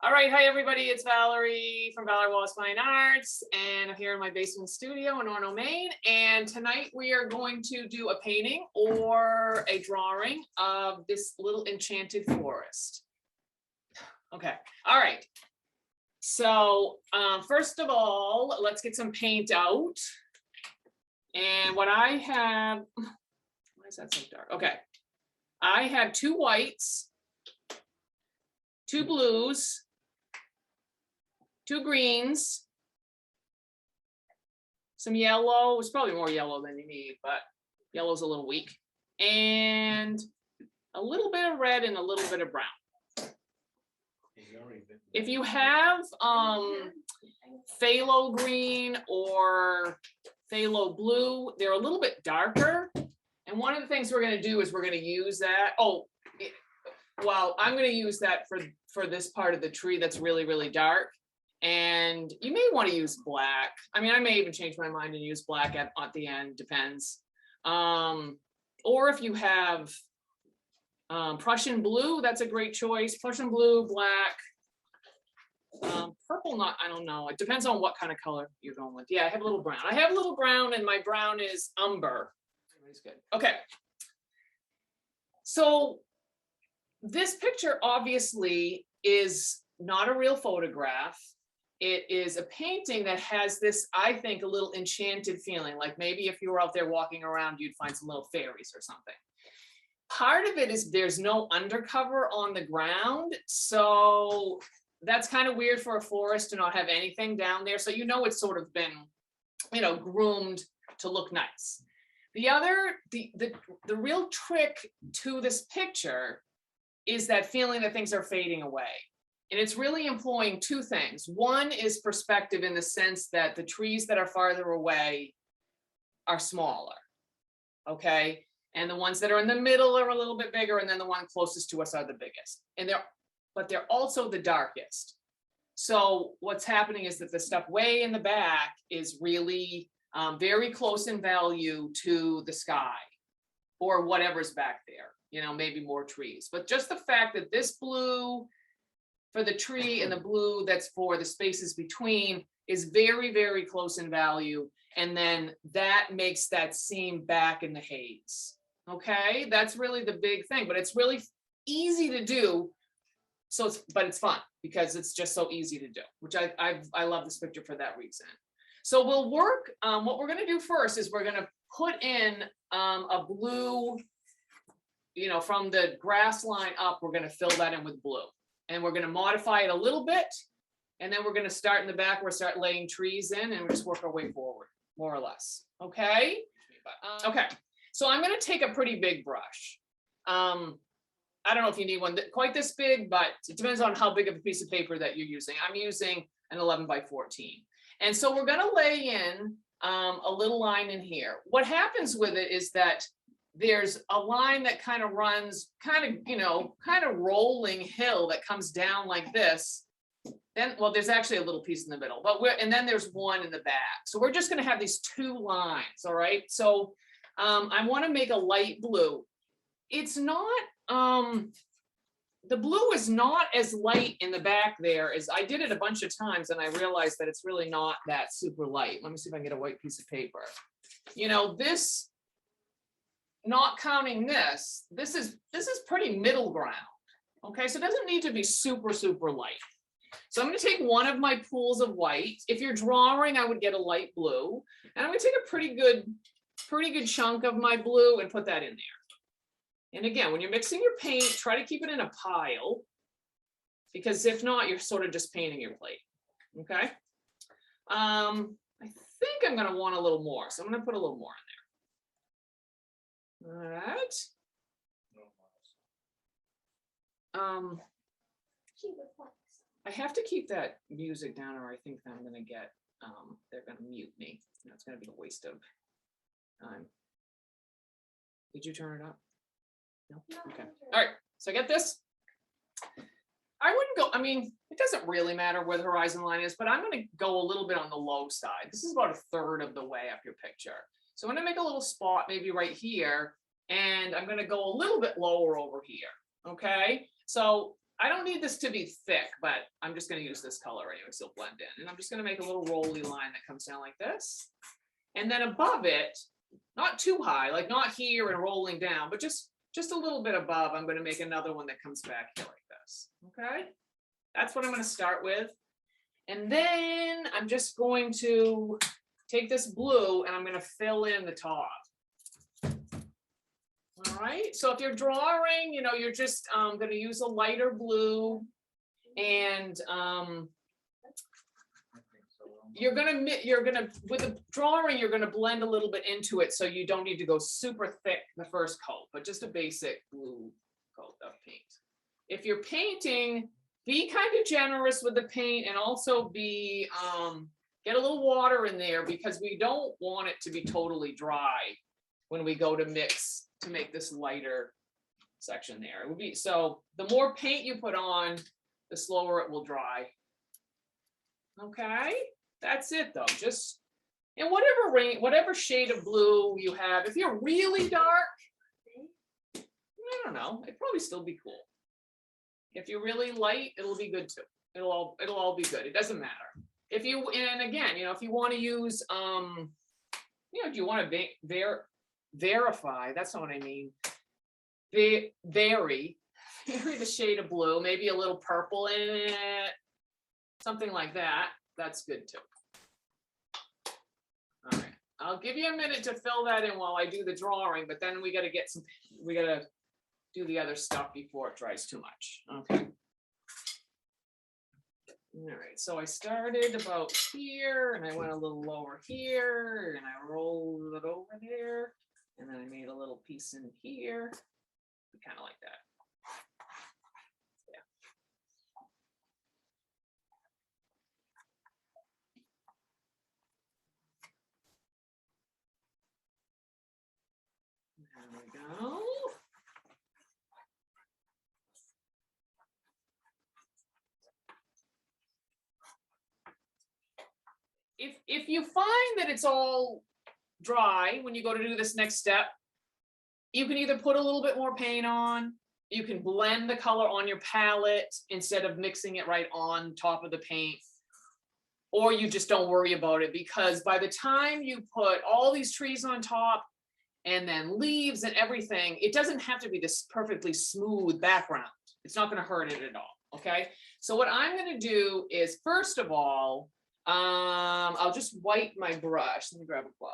All right, hi everybody, it's Valerie from Valerie Wallace Fine Arts, and I'm here in my basement studio in Orono, Maine, and tonight we are going to do a painting or a drawing of this little enchanted forest. Okay, all right. So first of all, let's get some paint out. And what I have, why is that so dark? Okay, I have 2 whites, 2 blues, 2 greens, some yellow. It's probably more yellow than you need, but yellow's a little weak, and a little bit of red and a little bit of brown. If you have phthalo green or phthalo blue, they're a little bit darker. And one of the things we're going to do is we're going to use that. Oh, well, I'm going to use that for this part of the tree that's really, really dark. And you may want to use black. I mean, I may even change my mind and use black at the end, depends. Or if you have Prussian blue, that's a great choice. Prussian blue, black, purple, not, I don't know. It depends on what kind of color you're going with. Yeah, I have a little brown. I have a little brown, and my brown is umber. Everybody's good. Okay. So this picture obviously is not a real photograph. It is a painting that has this, I think, a little enchanted feeling, like maybe if you were out there walking around, you'd find some little fairies or something. Part of it is there's no undercover on the ground, so that's kind of weird for a forest to not have anything down there. So you know it's sort of been, you know, groomed to look nice. The real trick to this picture is that feeling that things are fading away. And it's really employing 2 things. One is perspective, in the sense that the trees that are farther away are smaller, okay? And the ones that are in the middle are a little bit bigger, and then the one closest to us are the biggest. And but they're also the darkest. So what's happening is that the stuff way in the back is really very close in value to the sky or whatever's back there, you know, maybe more trees. But just the fact that this blue for the tree and the blue that's for the spaces between is very, very close in value. And then that makes that seem back in the haze. Okay, that's really the big thing, but it's really easy to do. So but it's fun because it's just so easy to do, which I love this picture for that reason. So we'll work, what we're gonna do first is we're gonna put in a blue, you know, from the grass line up, we're gonna fill that in with blue. And we're going to modify it a little bit, and then we're going to start in the back. We'll start laying trees in, and we'll just work our way forward, more or less. Okay. Okay. So I'm going to take a pretty big brush. I don't know if you need one quite this big, but it depends on how big of a piece of paper that you're using. I'm using an 11 by 14. And so we're going to lay in a little line in here. What happens with it is that there's a line that kind of runs kind of rolling hill that comes down like this. Then, well, there's actually a little piece in the middle, but and then there's one in the back. So we're just going to have these 2 lines. All right. So I want to make a light blue. It's not, the blue is not as light in the back there as I did it a bunch of times. And I realized that it's really not that super light. Let me see if I can get a white piece of paper. You know, this, not counting this is pretty middle ground. Okay, so it doesn't need to be super, super light. So I'm going to take one of my pools of white. If you're drawing, I would get a light blue, and I'm going to take a pretty good chunk of my blue and put that in there. And again, when you're mixing your paint, try to keep it in a pile, because if not, you're sort of just painting your plate. Okay. I think I'm going to want a little more, so I'm going to put a little more in there. All right. I have to keep that music down, or I think I'm gonna get they're gonna mute me. It's gonna be a waste of time. Did you turn it up? No? Okay. All right. So I get this. I wouldn't go, I mean, it doesn't really matter where the horizon line is, but I'm gonna go a little bit on the low side. This is about 1/3 of the way up your picture. So I'm going to make a little spot maybe right here, and I'm going to go a little bit lower over here. Okay. So I don't need this to be thick, but I'm just going to use this color anyway, so it'll blend in. And I'm just going to make a little rolly line that comes down like this. And then above it, not too high, like not here and rolling down, but just a little bit above, I'm going to make another one that comes back here like this. Okay, that's what I'm going to start with. And then I'm just going to take this blue and I'm going to fill in the top. All right, so if you're drawing, you know, you're just going to use a lighter blue, and you're gonna with the drawing, you're gonna blend a little bit into it, so you don't need to go super thick the first coat, but just a basic blue coat of paint. If you're painting, be kind of generous with the paint, and also be get a little water in there, because we don't want it to be totally dry when we go to mix to make this lighter section there. It would be, so the more paint you put on, the slower it will dry. Okay, that's it though. Just in whatever shade of blue you have. If you're really dark, I don't know, it'd probably still be cool. If you're really light, it'll be good too. It'll all be good. It doesn't matter. If you, and again, you know, if you want to use you know, if you want to verify, that's not what I mean. Vary the shade of blue, maybe a little purple in it, something like that. That's good too. All right, I'll give you a minute to fill that in while I do the drawing, but then we got to do the other stuff before it dries too much. Okay. All right, so I started about here and I went a little lower here and I rolled it over there, and then I made a little piece in here, kind of like that. There we go. If you find that it's all dry when you go to do this next step, you can either put a little bit more paint on, you can blend the color on your palette instead of mixing it right on top of the paint, or you just don't worry about it, because by the time you put all these trees on top and then leaves and everything, it doesn't have to be this perfectly smooth background. It's not going to hurt it at all. Okay, so what I'm going to do is, first of all, I'll just wipe my brush. Let me grab a cloth.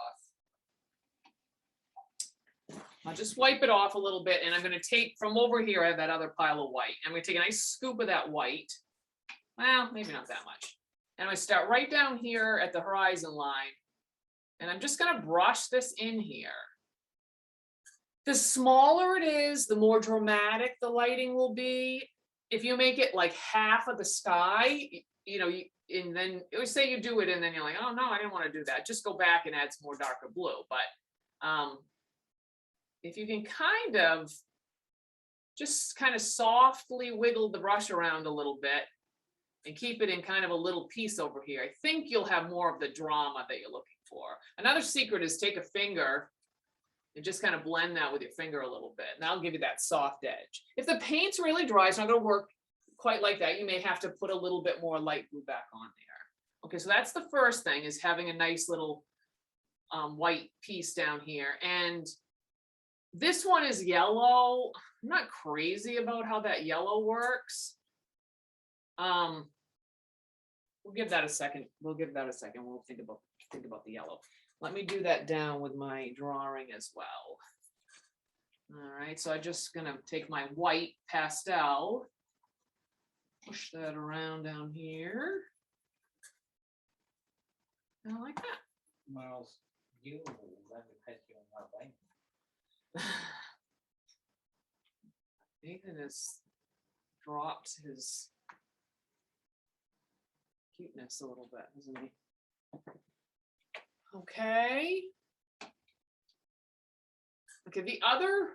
I'll just wipe it off a little bit, and I'm going to take from over here, I have that other pile of white. I'm going to take a nice scoop of that white. Well, maybe not that much. And I'm going to start right down here at the horizon line, and I'm just going to brush this in here. The smaller it is, the more dramatic the lighting will be. If you make it like half of the sky, you know, and then say you do it and then you're like, oh no, I didn't want to do that. Just go back and add some more darker blue. But if you can kind of softly wiggle the brush around a little bit and keep it in kind of a little piece over here, I think you'll have more of the drama that you're looking for. Another secret is take a finger and just kind of blend that with your finger a little bit, and that'll give you that soft edge. If the paint's really dry, it's not going to work quite like that. You may have to put a little bit more light blue back on there. Okay, so that's the first thing, is having a nice little white piece down here. And this one is yellow. I'm not crazy about how that yellow works. We'll give that a second. We'll think about the yellow. Let me do that down with my drawing as well. All right, so I'm just gonna take my white pastel, push that around down here. I like that. Well, you let me put you on my way. Nathan has dropped his cuteness a little bit, hasn't he? Okay. Okay, the other,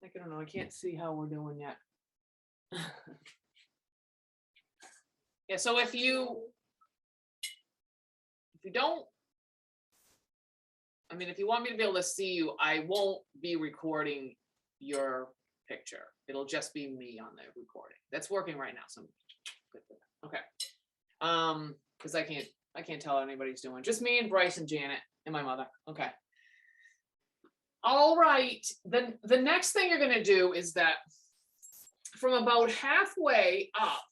I don't know, I can't see how we're doing yet. Yeah, so if you don't, I mean, if you want me to be able to see you, I won't be recording your picture. It'll just be me on the recording. That's working right now, so I'm good for that. Okay. Because I can't tell what anybody's doing. Just me and Bryce and Janet and my mother. Okay. All right. Then the next thing you're gonna do is that from about halfway up,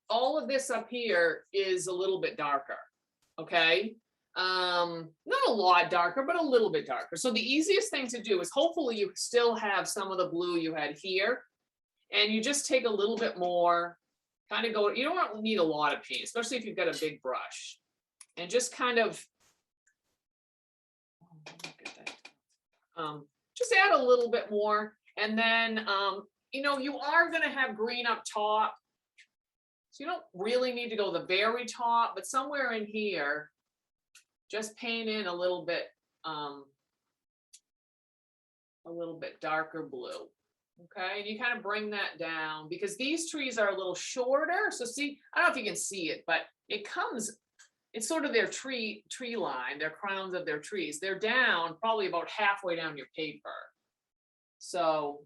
all of this up here is a little bit darker. Okay. Not a lot darker, but a little bit darker. So the easiest thing to do is hopefully you still have some of the blue you had here, and you just take a little bit more, kind of go, you don't need a lot of paint, especially if you've got a big brush, and just kind of, just add a little bit more. And then, you are going to have green up top. So you don't really need to go the very top, but somewhere in here, just paint in a little bit darker blue. Okay, and you kind of bring that down because these trees are a little shorter. So see, I don't know if you can see it, but it's sort of their tree line, their crowns of their trees. They're down probably about halfway down your paper. So,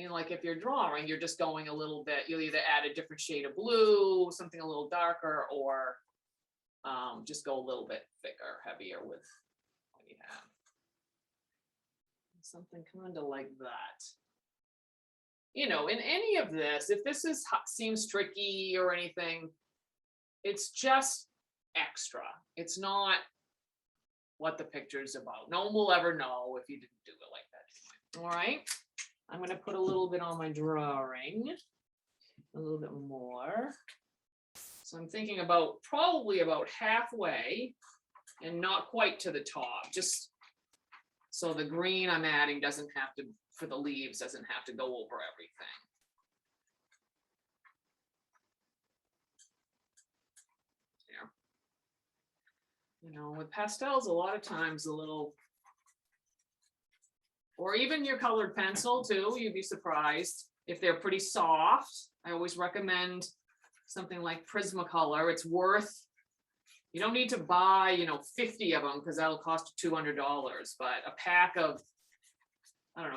like if you're drawing, you're just going a little bit, you'll either add a different shade of blue, something a little darker, or just go a little bit thicker, heavier with what you have. Something kind of like that. In any of this, if this seems tricky or anything, it's just extra. It's not what the picture's about. No one will ever know if you didn't do it like that. All right. I'm going to put a little bit on my drawing, a little bit more. So I'm thinking probably about halfway and not quite to the top, just so the green I'm adding for the leaves doesn't have to go over everything. There. With pastels, a lot of times or even your colored pencil too, you'd be surprised if they're pretty soft. I always recommend something like Prismacolor. It's worth, you don't need to buy, 50 of them because that'll cost you $200, but a pack of,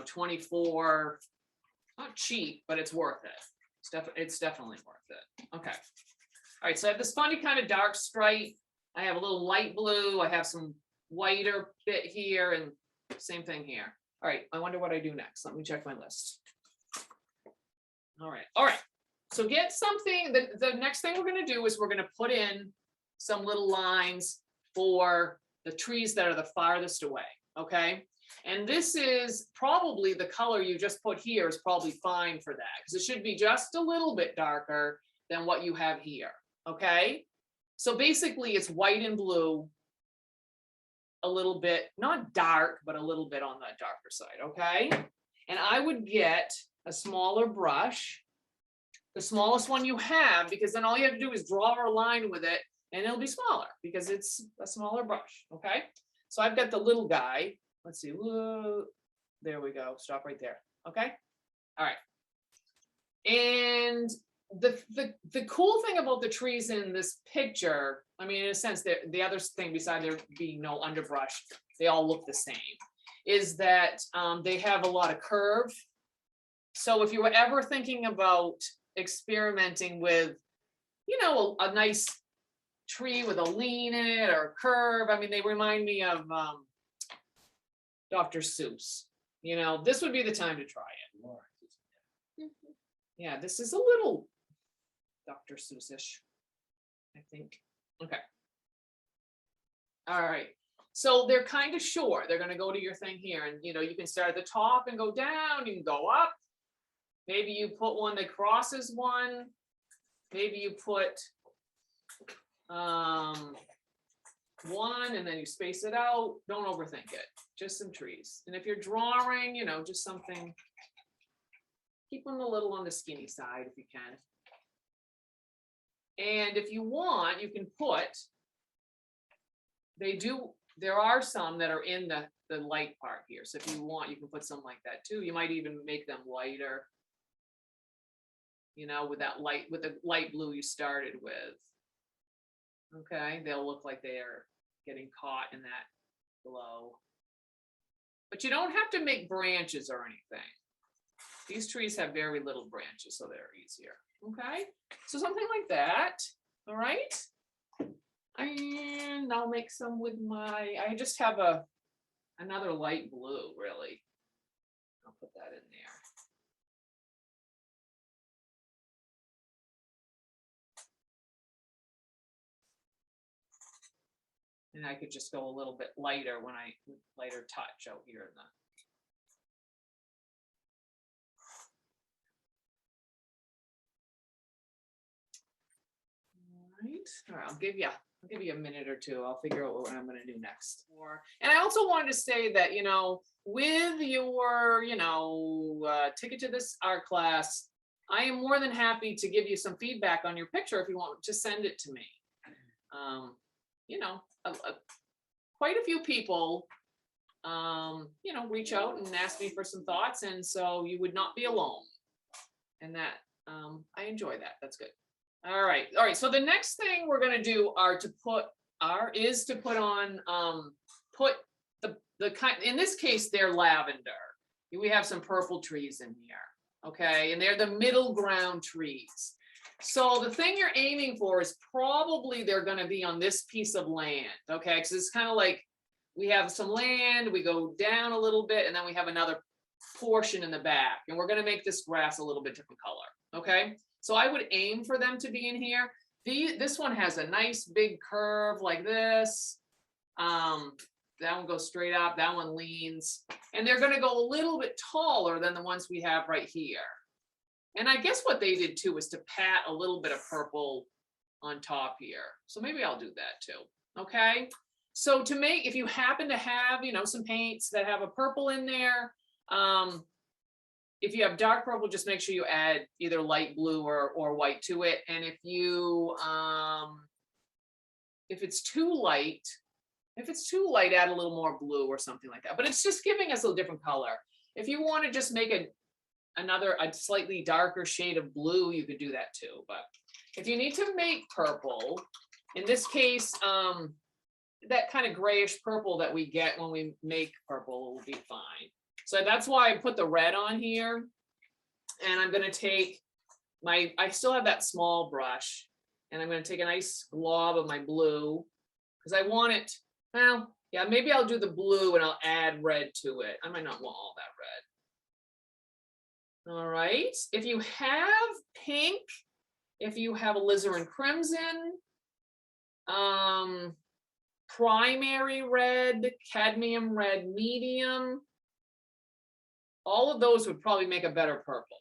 24, not cheap, but it's worth it. It's definitely worth it. Okay. All right, so I have this funny kind of dark stripe. I have a little light blue. I have some whiter bit here and same thing here. All right, I wonder what I do next. Let me check my list. All right. So get something, the next thing we're gonna do is we're gonna put in some little lines for the trees that are the farthest away, okay? And this is probably the color you just put here is probably fine for that because it should be just a little bit darker than what you have here, okay? So basically it's white and blue, a little bit, not dark, but a little bit on the darker side, okay? And I would get a smaller brush, the smallest one you have, because then all you have to do is draw a line with it and it'll be smaller because it's a smaller brush, okay? So I've got the little guy. Let's see, whoa, there we go, stop right there, okay? All right. And the cool thing about the trees in this picture, in a sense, the other thing besides there being no underbrush, they all look the same, is that they have a lot of curve. So if you were ever thinking about experimenting with, a nice tree with a lean in it or a curve, they remind me of Dr. Seuss. This would be the time to try it. Yeah, this is a little Dr. Seuss-ish, I think. Okay. All right. So they're kind of short. They're going to go to your thing here. And, you can start at the top and go down. You can go up. Maybe you put one that crosses one. Maybe you put one and then you space it out. Don't overthink it. Just some trees. And if you're drawing, just something, keep them a little on the skinny side if you can. And if you want, you can put, there are some that are in the light part here. So if you want, you can put some like that too. You might even make them lighter, with the light blue you started with. Okay, they'll look like they are getting caught in that glow. But you don't have to make branches or anything. These trees have very little branches, so they're easier. Okay, so something like that. All right. And I'll make some with I just have another light blue, really. I'll put that in there. And I could just go a little bit lighter lighter touch out here in the. All right, I'll give you a minute or two. I'll figure out what I'm going to do next. And I also wanted to say that, with your, ticket to this art class, I am more than happy to give you some feedback on your picture if you want to send it to me. Quite a few people, reach out and ask me for some thoughts, and so you would not be alone. And that, I enjoy that. That's good. All right. So the next thing we're going to do is to put on, put the kind, in this case, they're lavender. We have some purple trees in here. Okay. And they're the middle ground trees. So the thing you're aiming for is probably they're going to be on this piece of land. Okay. Because it's kind of like we have some land, we go down a little bit, and then we have another portion in the back. And we're going to make this grass a little bit different color. Okay. So I would aim for them to be in here. This one has a nice big curve like this. That one goes straight up, that one leans. And they're going to go a little bit taller than the ones we have right here. And I guess what they did too was to pat a little bit of purple on top here. So maybe I'll do that too. Okay. So if you happen to have, some paints that have a purple in there, if you have dark purple, just make sure you add either light blue or white to it. And if it's too light, add a little more blue or something like that. But it's just giving us a different color. If you want to just make a slightly darker shade of blue, you could do that too. But if you need to make purple, in this case, that kind of grayish purple that we get when we make purple will be fine. So that's why I put the red on here. And I'm going to take I still have that small brush, and I'm going to take a nice glob of my blue because I want it. Well, yeah, maybe I'll do the blue and I'll add red to it. I might not want all that red. All right. If you have pink, if you have alizarin crimson, primary red, cadmium red medium, all of those would probably make a better purple.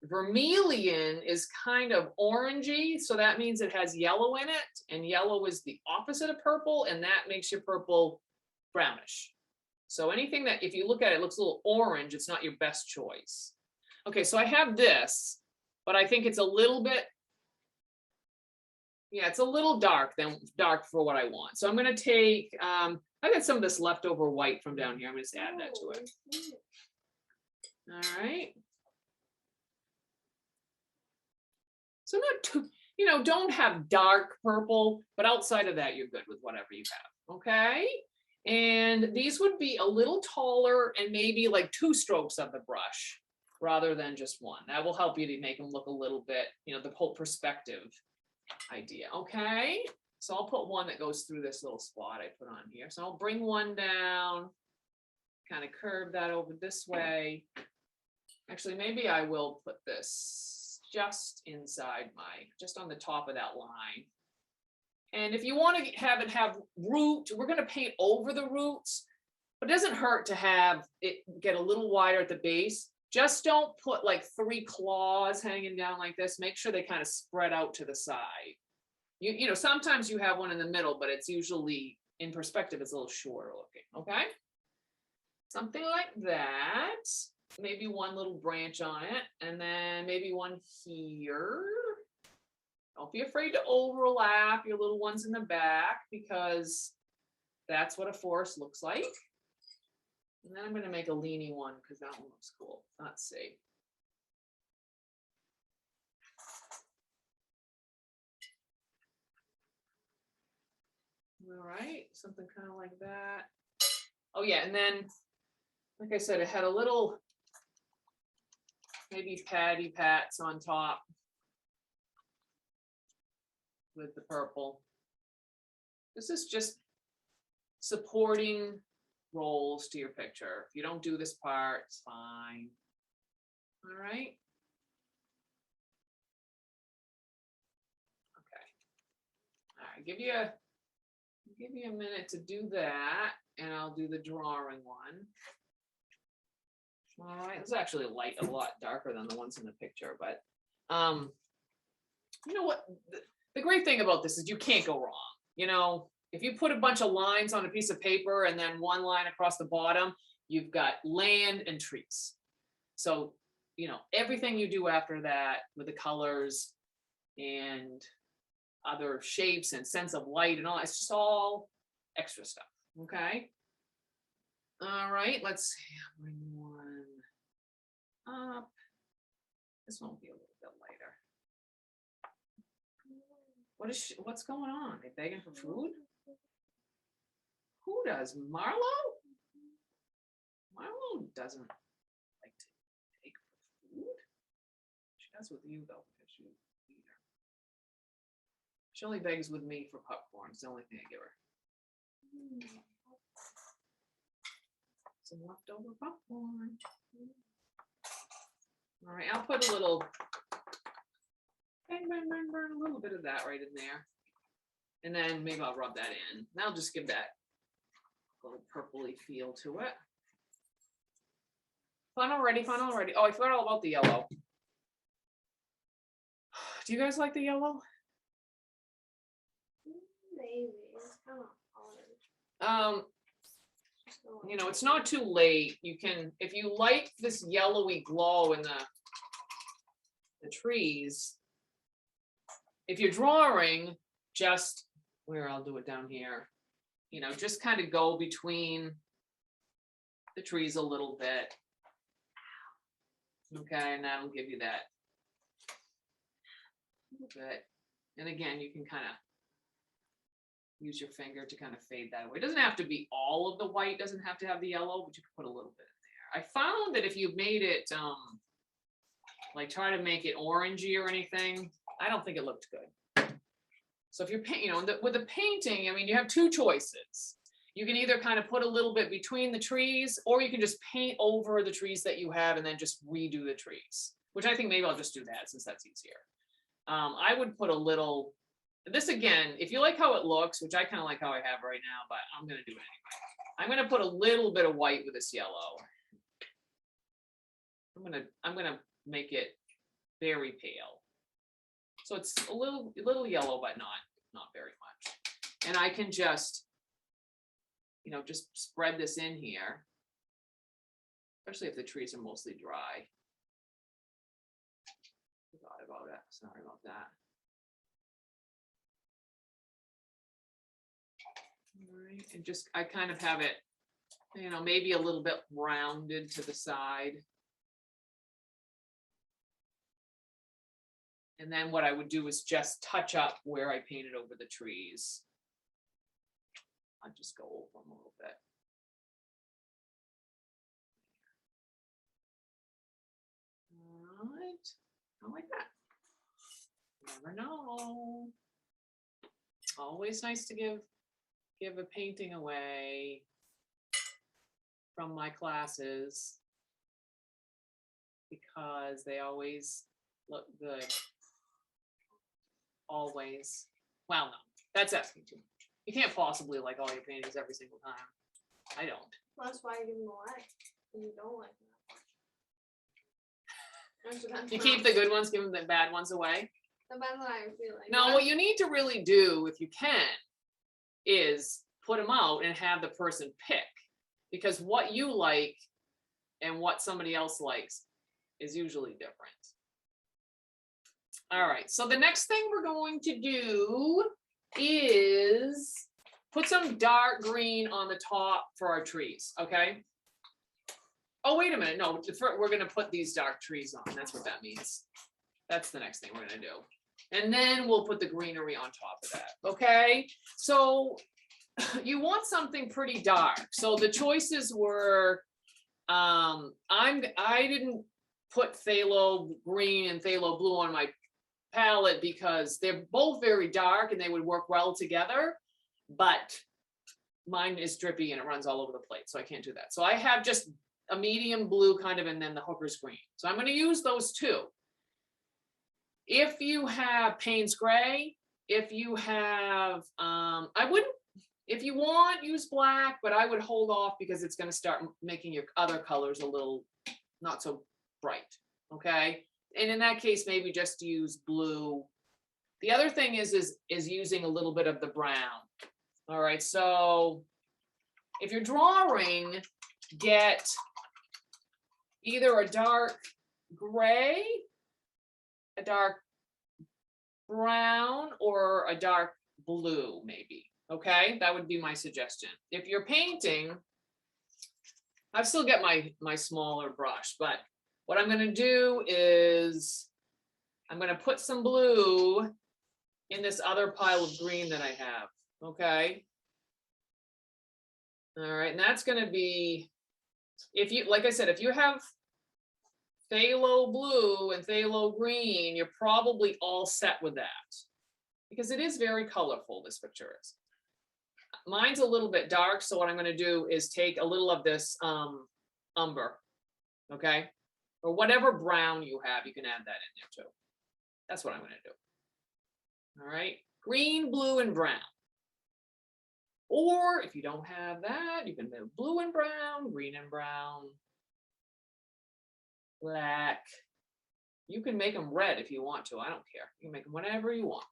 Vermilion is kind of orangey, so that means it has yellow in it, and yellow is the opposite of purple, and that makes your purple brownish. So anything that, if you look at it, looks a little orange, it's not your best choice. Okay, so I have this, but I think it's a little bit, it's a little dark for what I want. So I'm going to take, I got some of this leftover white from down here. I'm going to just add that to it. All right. So not too, don't have dark purple, but outside of that, you're good with whatever you have. Okay. And these would be a little taller and maybe like 2 strokes of the brush rather than just one. That will help you to make them look a little bit, the whole perspective idea. Okay. So I'll put one that goes through this little spot I put on here. So I'll bring one down, kind of curve that over this way. Actually, maybe I will put this just inside just on the top of that line. And if you want to have it have root, we're going to paint over the roots, but it doesn't hurt to have it get a little wider at the base. Just don't put like 3 claws hanging down like this. Make sure they kind of spread out to the side. Sometimes you have one in the middle, but it's usually in perspective, it's a little shorter looking. Okay. Something like that. Maybe one little branch on it, and then maybe one here. Don't be afraid to overlap your little ones in the back, because that's what a forest looks like. And then I'm going to make a leany one because that one looks cool. Let's see. All right, something kind of like that. Oh yeah, and then, like I said, it had a little maybe patty pats on top with the purple. This is just supporting roles to your picture. If you don't do this part, it's fine. All right. Okay. All right, give you a minute to do that, and I'll do the drawing one. All right, it's actually a lot darker than the ones in the picture, but you know what? The great thing about this is you can't go wrong. You know, if you put a bunch of lines on a piece of paper and then one line across the bottom, you've got land and trees. So, you know, everything you do after that with the colors and other shapes and sense of light and all, it's just all extra stuff. Okay. All right, let's see. Bring one up. This one will be a little bit lighter. What's going on? They begging for food? Who does? Marlo? Marlo doesn't like to take for food. She does with you though, because you eat her. She only begs with me for popcorn. It's the only thing I give her. Some leftover popcorn. All right, I'll put a little a little bit of that right in there. And then maybe I'll rub that in. And I'll just give that little purpley feel to it. Fun already, fun already. Oh, I forgot all about the yellow. Do you guys like the yellow? Maybe. It's kind of orange. You know, it's not too late. You can, if you like this yellowy glow in the trees, if you're drawing, just where I'll do it down here, you know, just kind of go between the trees a little bit. Okay, and that'll give you that little bit. And again, you can kind of use your finger to kind of fade that away. It doesn't have to be all of the white, doesn't have to have the yellow, but you can put a little bit in there. I found that if you made it, like try to make it orangey or anything, I don't think it looked good. So if you're painting, you know, with the painting, I mean, you have two choices. You can either kind of put a little bit between the trees, or you can just paint over the trees that you have and then just redo the trees, which I think maybe I'll just do that since that's easier. I would put a little, this again, if you like how it looks, which I kind of like how I have right now, but I'm going to do it anyway. I'm going to put a little bit of white with this yellow. I'm going to make it very pale. So it's a little yellow, but not very much. And I can just, you know, just spread this in here, especially if the trees are mostly dry. Forgot about it. Sorry about that. All right, and just, I kind of have it, you know, maybe a little bit rounded to the side. And then what I would do is just touch up where I painted over the trees. I'll just go over them a little bit. All right, I like that. Never know. Always nice to give a painting away from my classes because they always look good. Always. Well, no, that's asking too much. You can't possibly like all your paintings every single time. I don't. That's why I give them away. You don't like them. You keep the good ones, give them the bad ones away. The bad one I feel like. No, what you need to really do, if you can, is put them out and have the person pick. Because what you like and what somebody else likes is usually different. All right, so the next thing we're going to do is put some dark green on the top for our trees, okay? Oh, wait a minute, no, we're gonna put these dark trees on, that's what that means. That's the next thing we're gonna do. And then we'll put the greenery on top of that, okay? So you want something pretty dark. So the choices were, I didn't put phthalo green and phthalo blue on my palette because they're both very dark and they would work well together, but mine is drippy and it runs all over the plate, so I can't do that. So I have just a medium blue kind of, and then the hooker's green. So I'm going to use those two. If you have Payne's gray, if you have, I wouldn't, if you want, use black, but I would hold off because it's going to start making your other colors a little not so bright. Okay. And in that case, maybe just use blue. The other thing is using a little bit of the brown. All right. So if you're drawing, get either a dark gray, a dark brown, or a dark blue, maybe. Okay, that would be my suggestion. If you're painting, I've still got my smaller brush, but what I'm going to do is I'm going to put some blue in this other pile of green that I have. Okay. All right, and that's going to be, if you, like I said, if you have phthalo blue and phthalo green, you're probably all set with that because it is very colorful, this picture is. Mine's a little bit dark, so what I'm going to do is take a little of this umber, okay? Or whatever brown you have, you can add that in there too. That's what I'm going to do. All right, green, blue, and brown. Or if you don't have that, you can do blue and brown, green and brown, black. You can make them red if you want to. I don't care. You can make them whatever you want.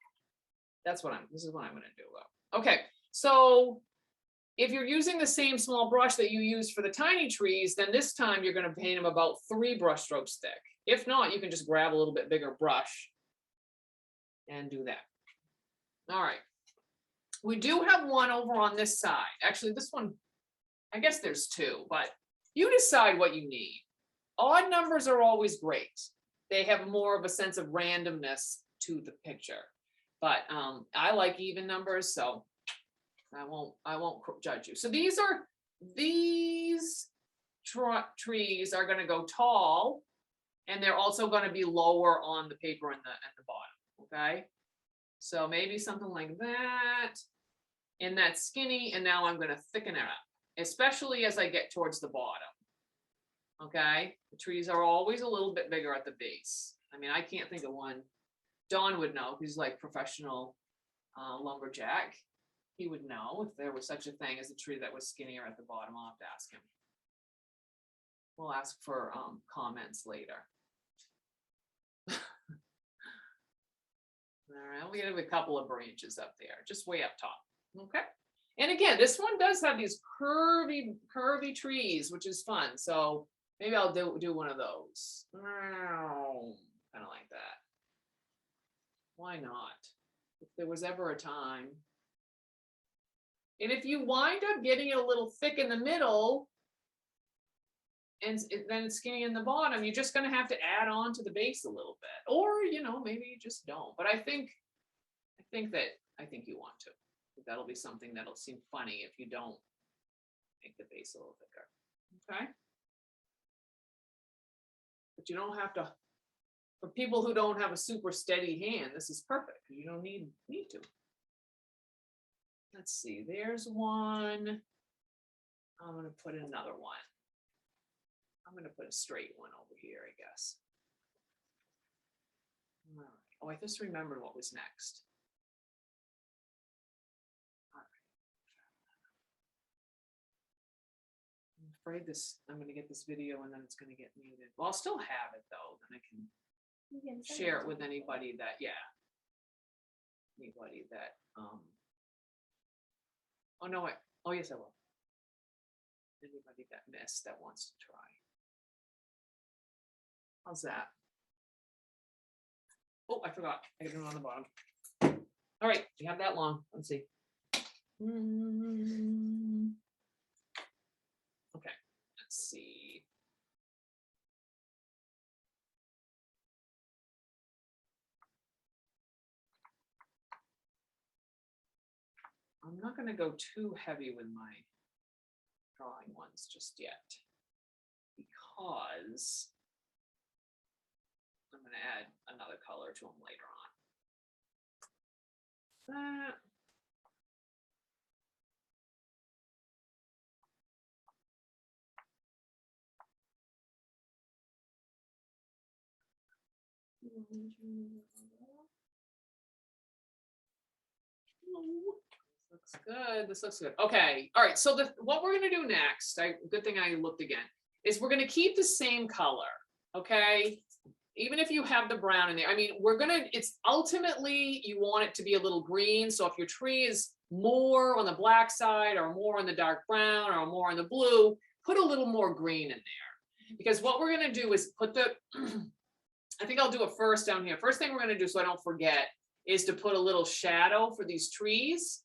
This is what I'm going to do. Okay, so if you're using the same small brush that you used for the tiny trees, then this time you're going to paint them about 3 brush strokes thick. If not, you can just grab a little bit bigger brush and do that. All right. We do have one over on this side. Actually, this one, I guess there's 2, but you decide what you need. Odd numbers are always great. They have more of a sense of randomness to the picture. But I like even numbers, so I won't judge you. So these trees are going to go tall, and they're also going to be lower on the paper at the bottom. Okay, so maybe something like that, and that's skinny. And now I'm going to thicken it up, especially as I get towards the bottom. Okay, the trees are always a little bit bigger at the base. I mean, I can't think of one. Don would know. He's like professional lumberjack. He would know if there was such a thing as a tree that was skinnier at the bottom. I'll have to ask him. We'll ask for comments later. All right, we have a couple of branches up there, just way up top. Okay. And again, this one does have these curvy trees, which is fun. So maybe I'll do one of those. Kind of like that. Why not? If there was ever a time. And if you wind up getting it a little thick in the middle, and then it's skinny in the bottom, you're just going to have to add on to the base a little bit. Or, maybe you just don't. But I think you want to. That'll be something that'll seem funny if you don't make the base a little thicker. Okay? But you don't have to. For people who don't have a super steady hand, this is perfect. You don't need to. Let's see, there's one. I'm going to put another one. I'm going to put a straight one over here, I guess. All right. Oh, I just remembered what was next. All right. I'm afraid I'm going to get this video and then it's going to get muted. Well, I'll still have it though, then I can share it with anybody that, oh no, oh yes, I will. Anybody that missed that wants to try. How's that? Oh, I forgot. I got it on the bottom. All right, we have that long. Let's see. Okay, let's see. I'm not going to go too heavy with my drawing ones just yet, because add another color to them later on. Looks good. This looks good. Okay. All right. So what we're going to do next, good thing I looked again, is we're going to keep the same color. Okay. Even if you have the brown in there, I mean, it's ultimately, you want it to be a little green. So if your tree is more on the black side or more on the dark brown or more on the blue, put a little more green in there. Because what we're going to do is put I think I'll do it first down here. First thing we're going to do, so I don't forget, is to put a little shadow for these trees.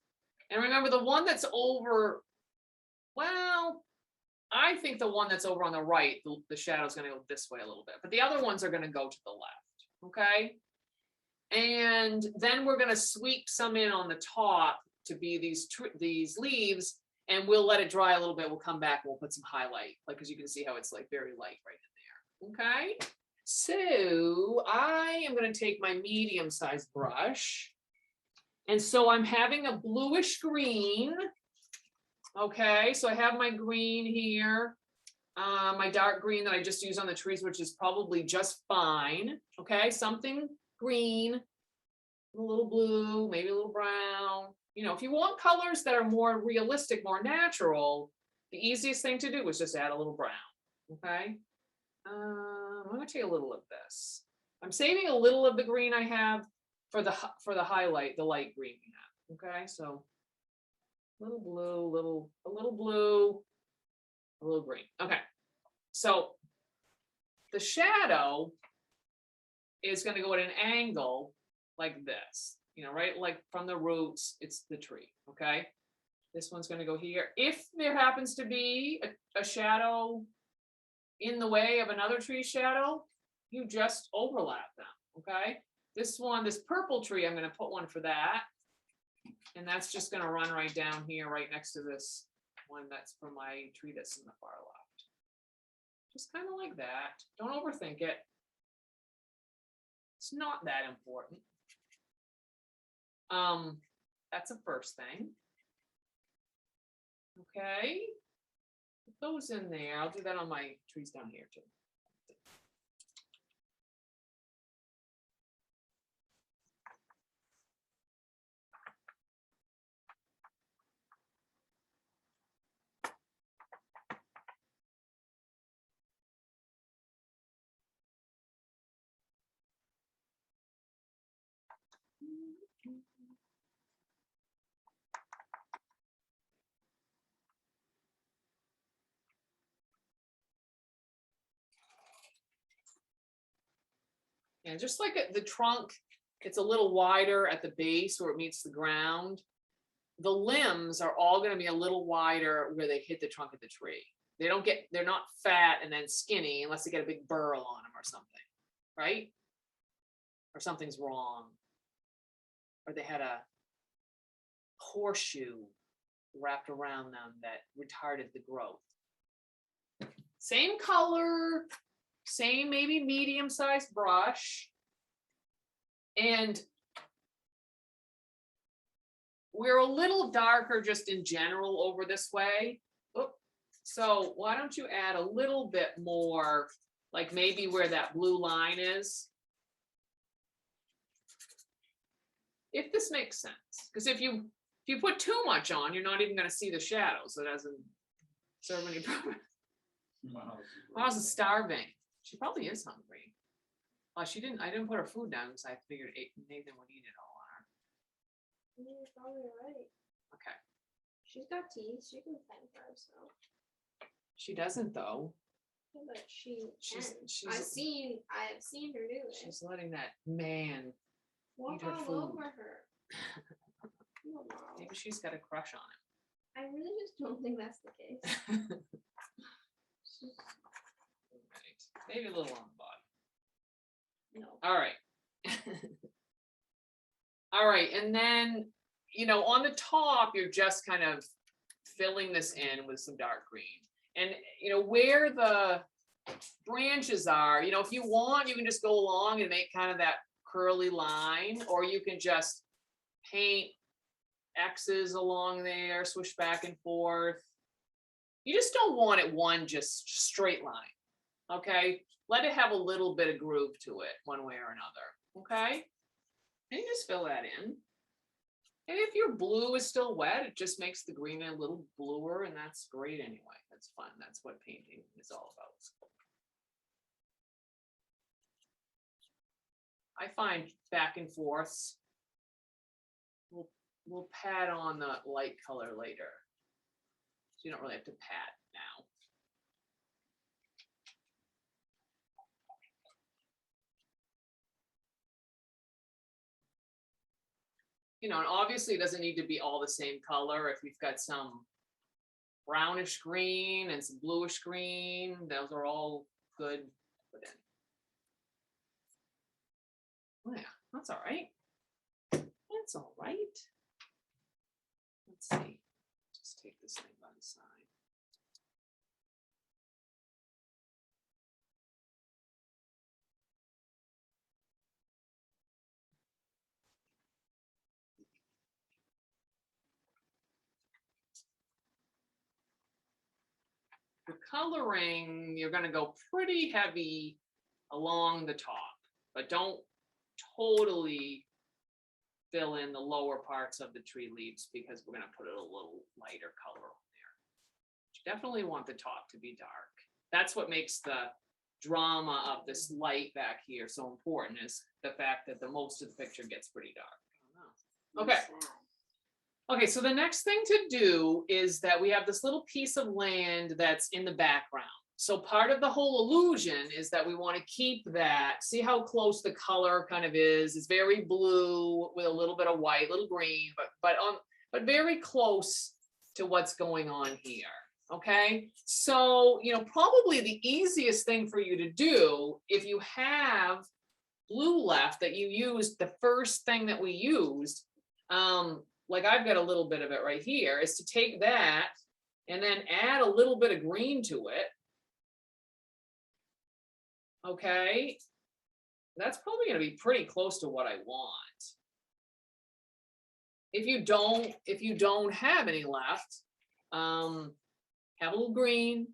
And remember, the one that's over, well, I think the one that's over on the right, the shadow's going to go this way a little bit, but the other ones are going to go to the left. Okay. And then we're going to sweep some in on the top to be these leaves, and we'll let it dry a little bit. We'll come back. We'll put some highlight, like, because you can see how it's like very light right in there. Okay. So I am going to take my medium-sized brush. And so I'm having a bluish green. Okay, so I have my green here, my dark green that I just used on the trees, which is probably just fine. Okay, something green, a little blue, maybe a little brown. You know, if you want colors that are more realistic, more natural, the easiest thing to do is just add a little brown. Okay, I'm going to take a little of this. I'm saving a little of the green I have for the highlight, the light green we have. Okay, so little blue, a little blue, a little green. Okay, so the shadow is going to go at an angle like this, you know, right? Like from the roots, it's the tree. Okay, this one's going to go here. If there happens to be a shadow in the way of another tree shadow, you just overlap them. Okay, this purple tree, I'm going to put one for that. And that's just going to run right down here, right next to this one that's for my tree that's in the far left. Just kind of like that. Don't overthink it. It's not that important. That's the first thing. Okay. Put those in there. I'll do that on my trees down here too. And just like the trunk, it's a little wider at the base where it meets the ground. The limbs are all going to be a little wider where they hit the trunk of the tree. They're not fat and then skinny unless they get a big burl on them or something, right? Or something's wrong. Or they had a horseshoe wrapped around them that retarded the growth. Same color, same maybe medium-sized brush. And we're a little darker just in general over this way. Oops. So why don't you add a little bit more, like maybe where that blue line is? If this makes sense. Because if you put too much on, you're not even going to see the shadows. So it doesn't serve any purpose. Mom's starving. She probably is hungry. I didn't put her food down because I figured Nathan would eat it all on her. You're probably right. Okay. She's got teeth. She can fend for herself. She doesn't though. Yeah, but she's I've seen her do it. She's letting that man walk eat her all food. over her. No. Maybe she's got a crush on him. I really just don't think that's the case. Right. Maybe a little on the bottom. No. All right. All right. And then, on the top, you're just kind of filling this in with some dark green. And, where the branches are. You know, if you want, you can just go along and make kind of that curly line, or you can just paint X's along there, swoosh back and forth. You just don't want it one just straight line, okay? Let it have a little bit of groove to it one way or another, okay? And you just fill that in. And if your blue is still wet, it just makes the green a little bluer, and that's great anyway. That's fun. That's what painting is all about. I find back and forths, we'll pat on the light color later. So you don't really have to pat now. You know, and obviously it doesn't need to be all the same color. If you've got some brownish green and some bluish green, those are all good to put in. Oh yeah, that's all right. That's all right. Let's see. Just take this thing by the side. The coloring, you're going to go pretty heavy along the top, but don't totally fill in the lower parts of the tree leaves, because we're going to put a little lighter color on there. You definitely want the top to be dark. That's what makes the drama of this light back here so important, is the fact that the most of the picture gets pretty dark. Okay. Okay, so the next thing to do is that we have this little piece of land that's in the background. So part of the whole illusion is that we want to keep that. See how close the color kind of is. It's very blue with a little bit of white, little green, but very close to what's going on here. Okay, so you know, probably the easiest thing for you to do, if you have blue left that you used the first thing that we used, like I've got a little bit of it right here, is to take that and then add a little bit of green to it. Okay, that's probably going to be pretty close to what I want. If you don't have any left, have a little green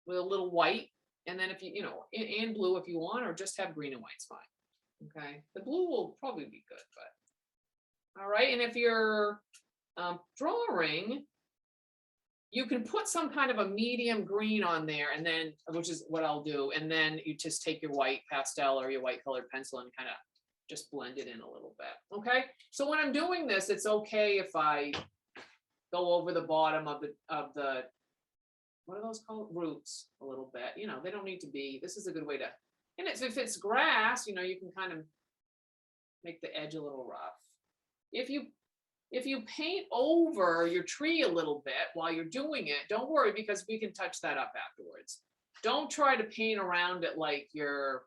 with a little white, and then if you know, and blue if you want, or just have green and white's fine. Okay, the blue will probably be good, but all right. And if you're drawing, you can put some kind of a medium green on there, and then, which is what I'll do, and then you just take your white pastel or your white colored pencil and kind of just blend it in a little bit. Okay, so when I'm doing this, it's okay if I go over the bottom of the what are those called, roots a little bit. You know, they don't need to be. This is a good way to, and if it's grass, you know, you can kind of make the edge a little rough. If you paint over your tree a little bit while you're doing it, don't worry, because we can touch that up afterwards. Don't try to paint around it like you're,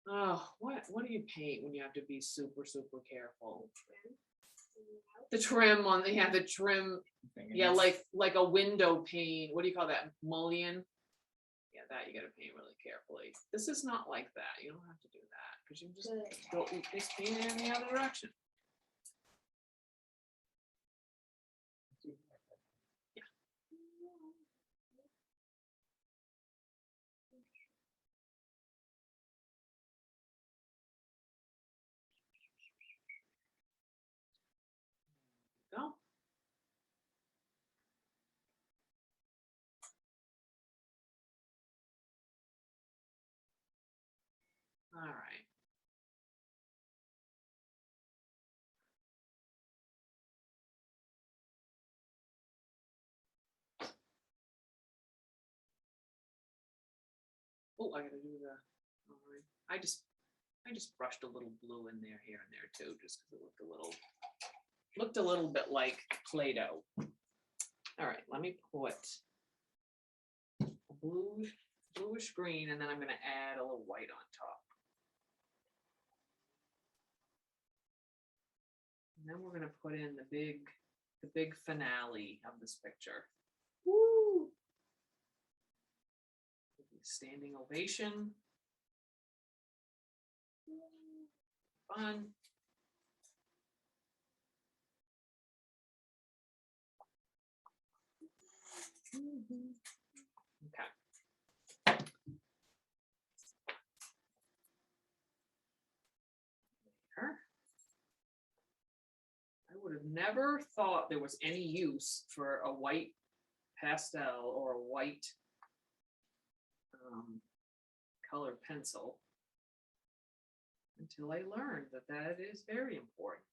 oh, what do you paint when you have to be super, super careful? The trim on the, yeah, the trim, yeah, like a window pane. What do you call that? Mullion? Yeah, that you gotta paint really carefully. This is not like that. You don't have to do that, because you just go, just paint it in the other direction. Go. All right. Oh, I gotta do the, all right. I just brushed a little blue in there, here and there too, just because it looked a little bit like Play-Doh. All right, let me put a bluish green, and then I'm gonna add a little white on top. And then we're gonna put in the big finale of this picture. Woo! Standing ovation. Fun. Okay. There. I would have never thought there was any use for a white pastel or a white colored pencil until I learned that that is very important.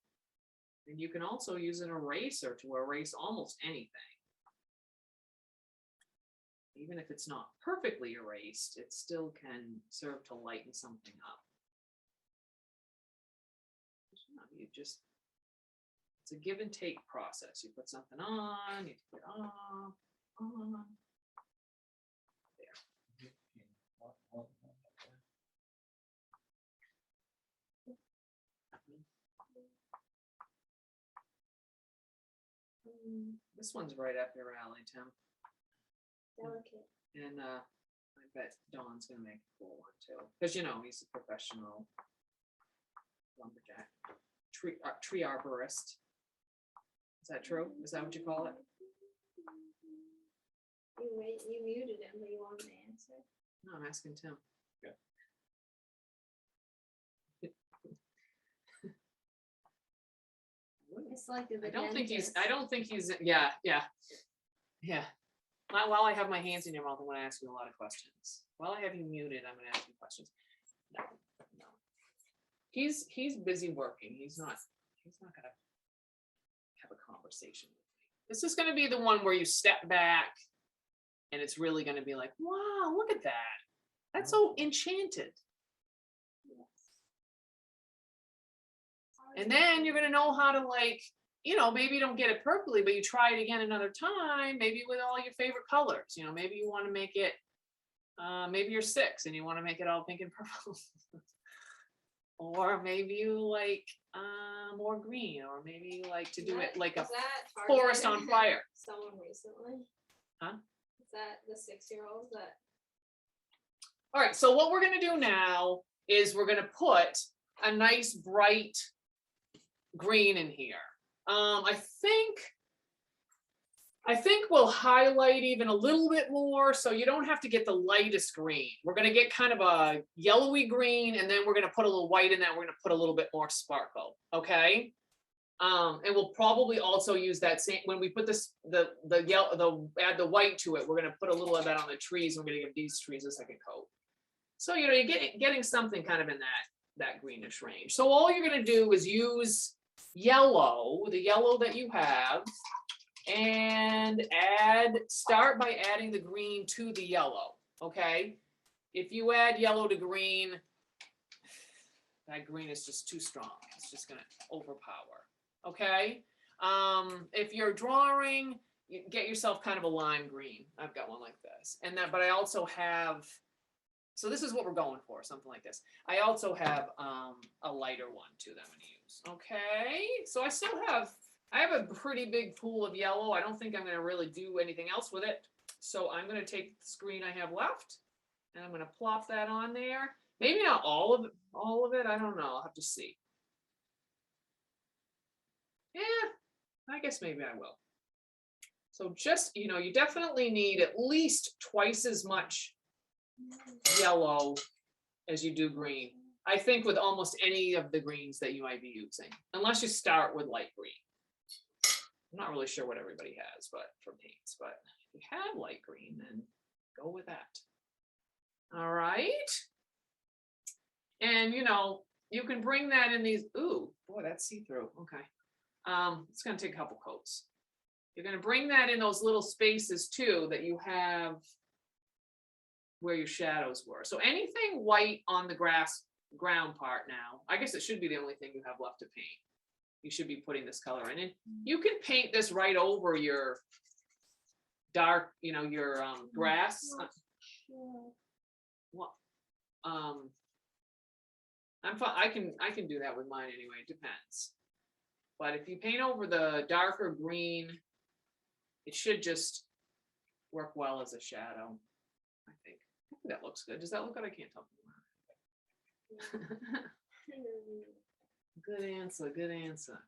And you can also use an eraser to erase almost anything. Even if it's not perfectly erased, it still can serve to lighten something up. You just, it's a give and take process. You put something on, you put it off, on. This one's right up your alley, Tim. Delicate. And I bet Dawn's gonna make a cool one too, because you know he's a professional lumberjack, tree arborist. Is that true? Is that what you call it? You muted him, but you wanted to answer. No, I'm asking Tim. It's like the I don't think he's. dentist. I don't think he's. Yeah. While I have my hands in your mouth, I'm going to ask you a lot of questions. While I have you muted, I'm going to ask you questions. No. He's busy working. He's not going to have a conversation with me. This is going to be the one where you step back, and it's really going to be like, wow, look at that. That's so enchanted. And then you're going to know how to, like, you know, maybe you don't get it perfectly, but you try it again another time, maybe with all your favorite colors. You know, maybe you want to make it, maybe you're 6 and you want to make it all pink and purple. Or maybe you like more green, or maybe you like to do it like a forest on fire. Someone recently. Huh? Is that the 6-year-olds that? All right, so what we're going to do now is we're going to put a nice bright green in here. I think we'll highlight even a little bit more, so you don't have to get the lightest green. We're going to get kind of a yellowy green, and then we're going to put a little white in that. We're going to put a little bit more sparkle, okay? And we'll probably also use that same, when we put this, the yellow, add the white to it, we're going to put a little of that on the trees. We're going to give these trees a second coat. So, you know, you're getting something kind of in that greenish range. So all you're going to do is use yellow, the yellow that you have, and start by adding the green to the yellow, okay? If you add yellow to green, that green is just too strong. It's just gonna overpower, okay? If you're drawing, you get yourself kind of a lime green. I've got one like this. And then, but I also have, so this is what we're going for, something like this. I also have a lighter one too that I'm gonna use, okay? So I have a pretty big pool of yellow. I don't think I'm gonna really do anything else with it. So I'm gonna take the screen I have left, and I'm gonna plop that on there. Maybe not all of it, I don't know, I'll have to see. Yeah, I guess maybe I will. So just, you know, you definitely need at least twice as much yellow as you do green. I think with almost any of the greens that you might be using, unless you start with light green. I'm not really sure what everybody has, but for paints, but if you have light green, then go with that. All right. And you know, you can bring that in these, ooh, boy, that's see-through. Okay. It's gonna take a couple coats. You're gonna bring that in those little spaces too that you have where your shadows were. So anything white on the ground part now, I guess it should be the only thing you have left to paint. You should be putting this color in. And you can paint this right over your dark, you know, your grass. Well, I'm fine. I can do that with mine anyway. It depends. But if you paint over the darker green, it should just work well as a shadow, I think. That looks good. Does that look good? I can't tell. Good answer, good answer.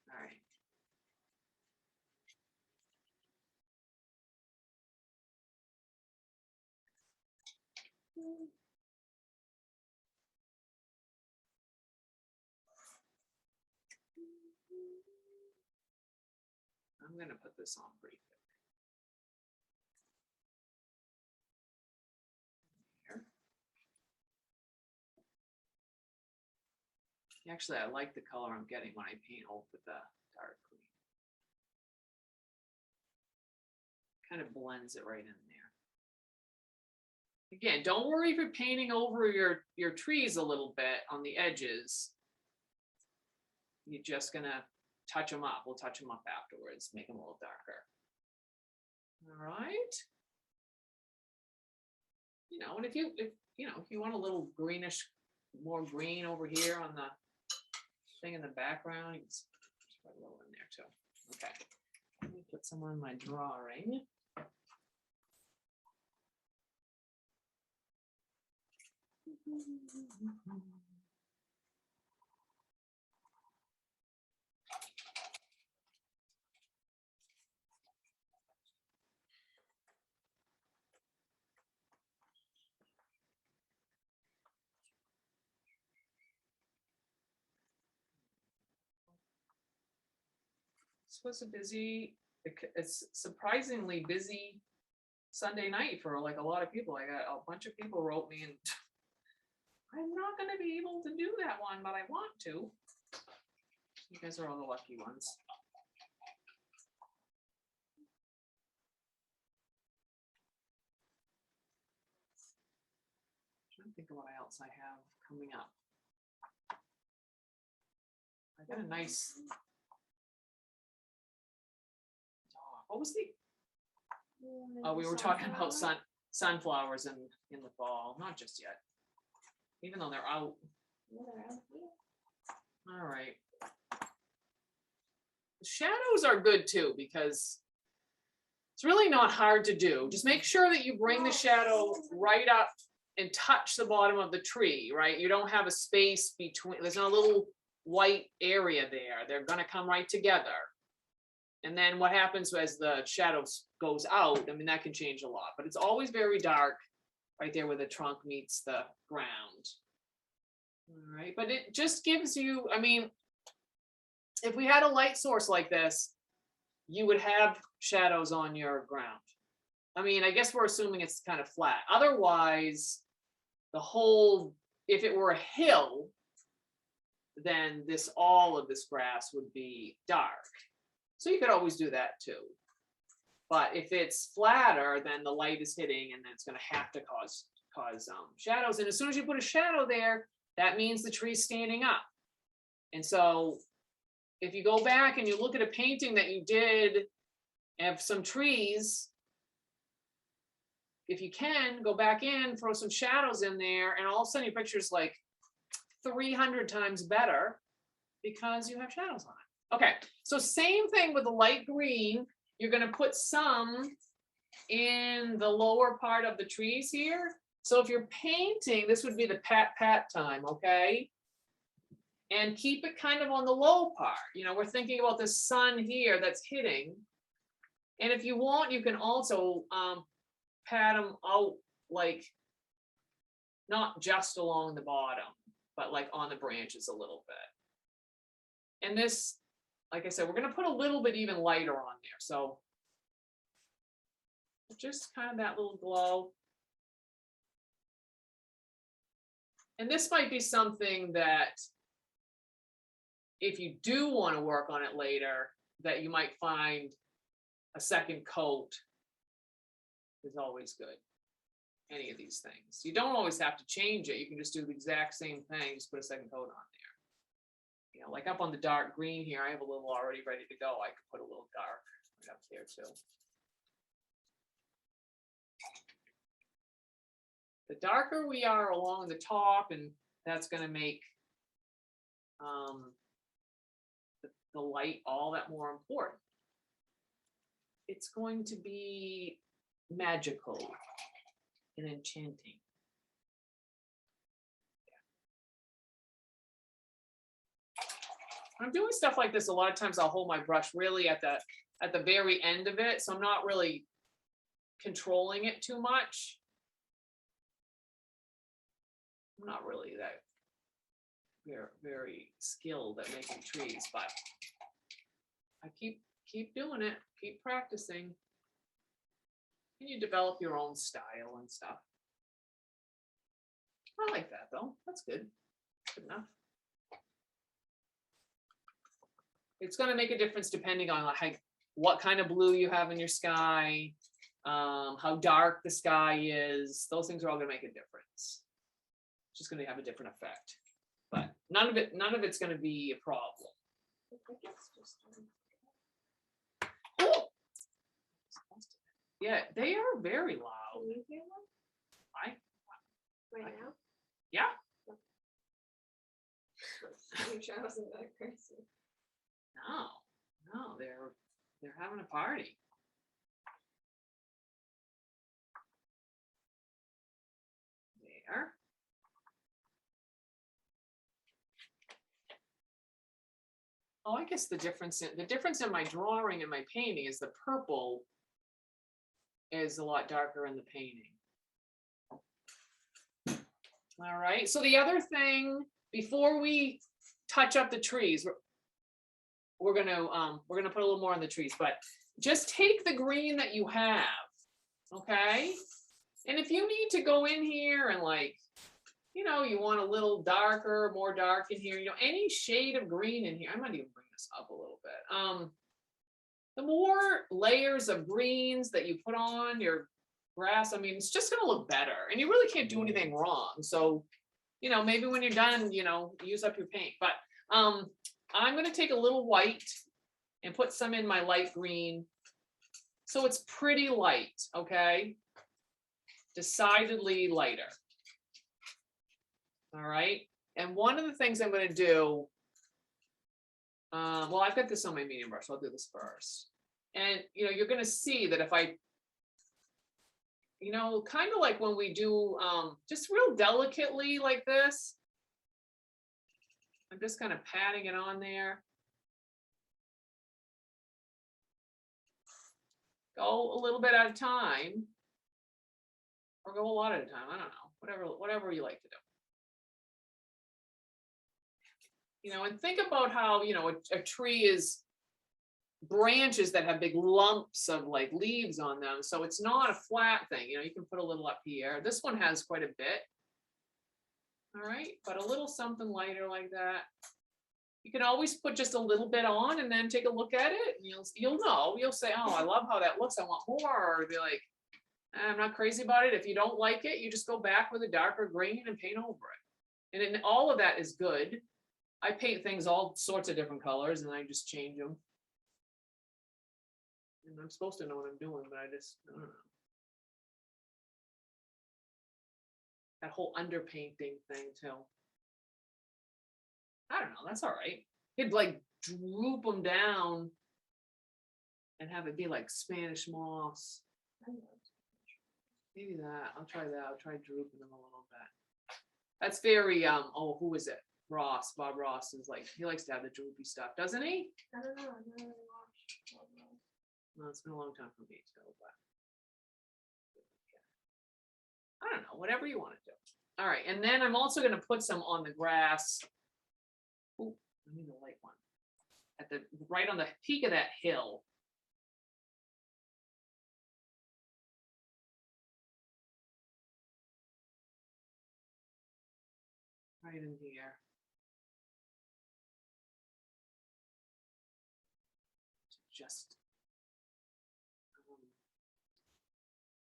All right. I'm gonna put this on pretty thick. Here. Actually, I like the color I'm getting when I paint over the dark green. Kind of blends it right in there. Again, don't worry if you're painting over your trees a little bit on the edges. You're just gonna touch them up. We'll touch them up afterwards, make them a little darker. All right. You know, and if you want a little greenish, more green over here on the thing in the background, you can just put a little in there too. Okay. Let me put some on my drawing. This was a busy, it's surprisingly busy Sunday night for like a lot of people. I got a bunch of people wrote me and I'm not going to be able to do that one, but I want to. You guys are all the lucky ones. I'm trying to think of what else I have coming up. I got a nice. What was the? Oh, we were talking about sunflowers in the fall. Not just yet. Even though they're out. All right. The shadows are good too because it's really not hard to do. Just make sure that you bring the shadow right up and touch the bottom of the tree, right? You don't have a space between, there's not a little white area there. They're gonna come right together. And then what happens as the shadows goes out, I mean, that can change a lot, but it's always very dark right there where the trunk meets the ground. All right, but it just gives you, I mean, if we had a light source like this, you would have shadows on your ground. I mean, I guess we're assuming it's kind of flat. Otherwise, the whole, if it were a hill, then all of this grass would be dark. So you could always do that too. But if it's flatter, then the light is hitting and then it's going to have to cause shadows. And as soon as you put a shadow there, that means the tree's standing up. And so if you go back and you look at a painting that you did of some trees, if you can, go back in, throw some shadows in there, and all of a sudden your picture's like 300 times better because you have shadows on it. Okay, so same thing with the light green. You're going to put some in the lower part of the trees here. So if you're painting, this would be the pat time, okay? And keep it kind of on the low part. You know, we're thinking about the sun here that's hitting. And if you want, you can also pat them out, like not just along the bottom, but like on the branches a little bit. And this, like I said, we're going to put a little bit even lighter on there. So just kind of that little glow. And this might be something that if you do want to work on it later, that you might find a second coat is always good. Any of these things. You don't always have to change it. You can just do the exact same thing, just put a second coat on there. You know, like up on the dark green here, I have a little already ready to go. I could put a little dark right up there too. The darker we are along the top, and that's going to make the light all that more important. It's going to be magical. and enchanting. When I'm doing stuff like this, a lot of times I'll hold my brush really at the very end of it, so I'm not really controlling it too much. I'm not really that very skilled at making trees, but I keep doing it, keep practicing. And you develop your own style and stuff. I like that though. That's good. Good enough. It's going to make a difference depending on like what kind of blue you have in your sky, how dark the sky is. Those things are all going to make a difference. It's just going to have a different effect. But none of it's going to be a problem. I think it's just Oh! Yeah, they are very loud. Can you hear them I right now? yeah. Your child wasn't that crazy. No, they're having a party. There. Oh, I guess the difference in my drawing and my painting is the purple is a lot darker in the painting. All right, so the other thing before we touch up the trees, we're gonna put a little more on the trees, but just take the green that you have, okay? And if you need to go in here and like, you know, you want a little darker, more dark in here, you know, any shade of green in here. I might even bring this up a little bit. The more layers of greens that you put on your grass, I mean, it's just gonna look better, and you really can't do anything wrong. So, you know, maybe when you're done, you know, use up your paint. But I'm gonna take a little white and put some in my light green, so it's pretty light, okay? Decidedly lighter. All right, and one of the things I'm gonna do, well, I've got this on my medium brush, so I'll do this first. And, you know, you're gonna see that if I, you know, kind of like when we do just real delicately like this, I'm just kind of patting it on there. Go a little bit at a time, or go a lot at a time. I don't know, whatever you like to do. You know, and think about how, you know, a tree is branches that have big lumps of like leaves on them. So it's not a flat thing. You know, you can put a little up here. This one has quite a bit. All right, but a little something lighter like that. You can always put just a little bit on and then take a look at it. And you'll know. You'll say, oh, I love how that looks. I want more. Or be like, I'm not crazy about it. If you don't like it, you just go back with a darker green and paint over it. And then all of that is good. I paint things all sorts of different colors and I just change them. And I'm supposed to know what I'm doing, but I don't know. That whole underpainting thing too. I don't know, that's all right. You'd like droop them down and have it be like Spanish moss. Maybe that, I'll try that. I'll try drooping them a little bit. That's very, oh, who is it? Ross, Bob Ross is like, he likes to have the droopy stuff, doesn't he? I don't know. I've never really watched. Well, it's been a long time for me too, but I don't know, whatever you want to do. All right, and then I'm also going to put some on the grass. Ooh, I need a light one. At the right on the peak of that hill. Right in here. Just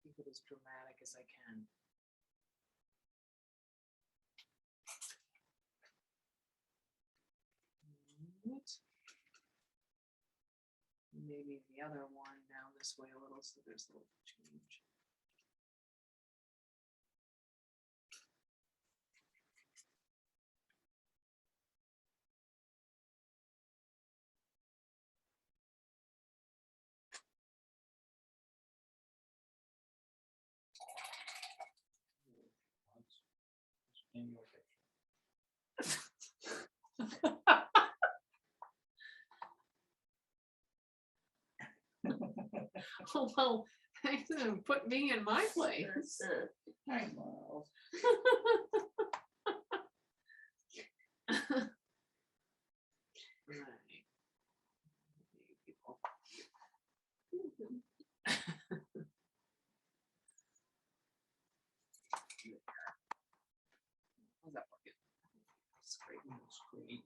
keep it as dramatic as I can. Maybe the other one down this way a little, so there's a little change. Oh, well, put me in my place. Hi, Miles. Right. People. How's that working? That's great. That's great.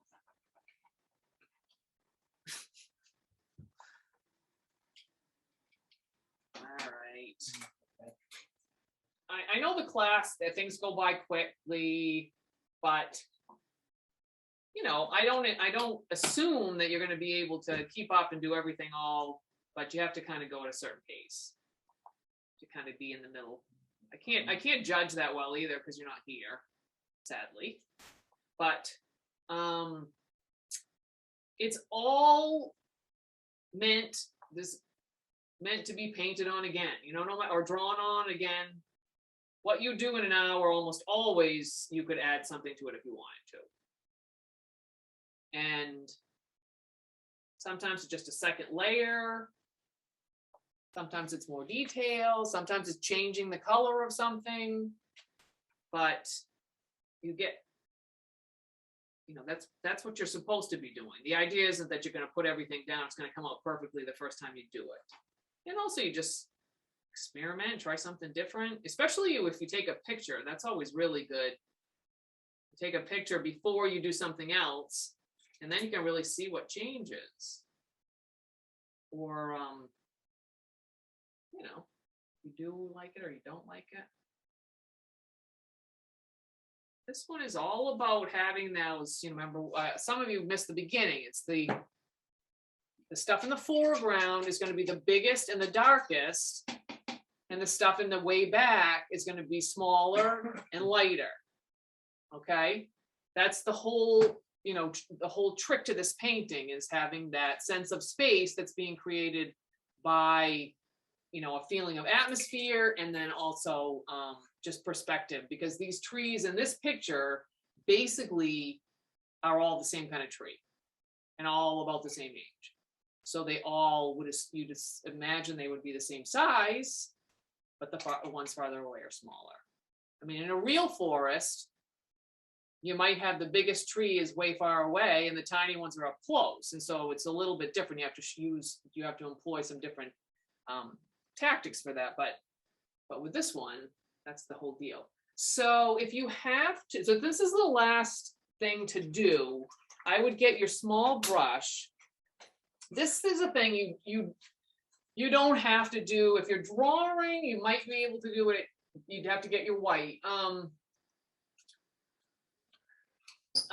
All right. I know the class that things go by quickly, but you know, I don't assume that you're going to be able to keep up and do everything all, but you have to kind of go at a certain pace to kind of be in the middle. I can't judge that well either because you're not here, sadly. But it's all meant to be painted on again, you know, or drawn on again. What you do in an hour, almost always you could add something to it if you wanted to. And sometimes it's just a second layer. Sometimes it's more detail. Sometimes it's changing the color of something. But you get, you know, that's what you're supposed to be doing. The idea isn't that you're going to put everything down. It's going to come out perfectly the first time you do it. And also you just experiment, try something different, especially if you take a picture. That's always really good. Take a picture before you do something else, and then you can really see what changes. Or, you know, you do like it or you don't like it. This one is all about having those, you know, remember, some of you missed the beginning. It's the stuff in the foreground is going to be the biggest and the darkest, and the stuff in the way back is going to be smaller and lighter. Okay, that's the whole, you know, the whole trick to this painting is having that sense of space that's being created by, you know, a feeling of atmosphere, and then also just perspective, because these trees in this picture basically are all the same kind of tree and all about the same age. So they all would, you just imagine they would be the same size, but the ones farther away are smaller. I mean, in a real forest, you might have the biggest tree is way far away and the tiny ones are up close. And so it's a little bit different. You have to employ some different tactics for that. But with this one, that's the whole deal. So if you have to, so this is the last thing to do. I would get your small brush. This is a thing you don't have to do. If you're drawing, you might be able to do it. You'd have to get your white. I'm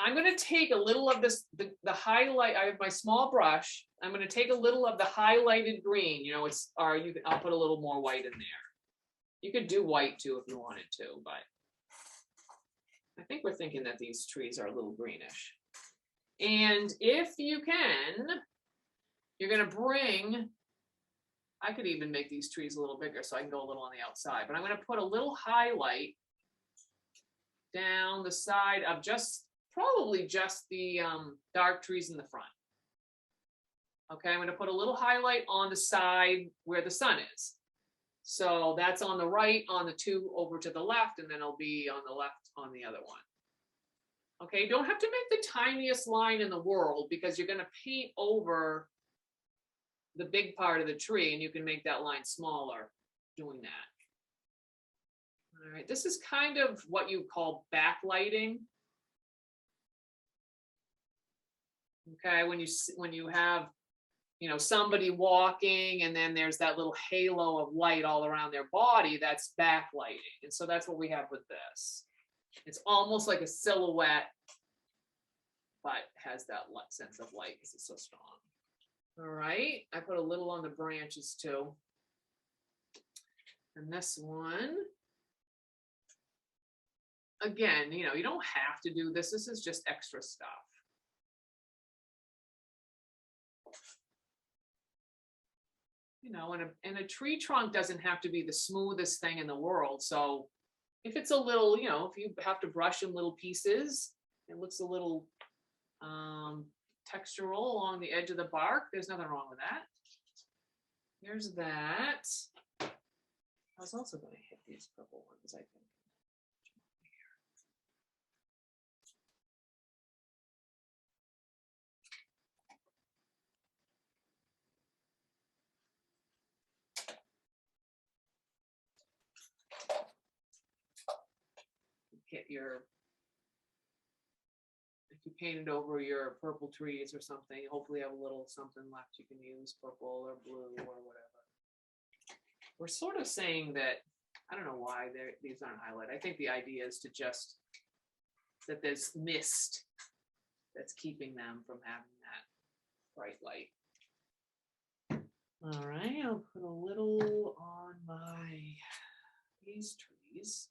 going to take a little of this, the highlight. I have my small brush. I'm going to take a little of the highlighted green. You know, I'll put a little more white in there. You could do white too if you wanted to, but I think we're thinking that these trees are a little greenish. And if you can, you're going to bring, I could even make these trees a little bigger so I can go a little on the outside, but I'm going to put a little highlight down the side of probably just the dark trees in the front. Okay, I'm going to put a little highlight on the side where the sun is. So that's on the right, on the two over to the left, and then it'll be on the left on the other one. Okay, you don't have to make the tiniest line in the world because you're going to paint over the big part of the tree, and you can make that line smaller doing that. All right, this is kind of what you call backlighting. Okay, when you have, you know, somebody walking and then there's that little halo of light all around their body, that's backlighting. And so that's what we have with this. It's almost like a silhouette, but has that sense of light because it's so strong. All right, I put a little on the branches too. And this one, again, you know, you don't have to do this. This is just extra stuff. You know, and a tree trunk doesn't have to be the smoothest thing in the world. So if it's a little, you know, if you have to brush in little pieces, it looks a little textural along the edge of the bark, there's nothing wrong with that. Here's that. I was also going to hit these purple ones, I think. Get your, if you painted over your purple trees or something, hopefully have a little something left you can use, purple or blue or whatever. We're sort of saying that, I don't know why these aren't highlighted. I think the idea is to just, that there's mist that's keeping them from having that bright light. All right, I'll put a little on these trees.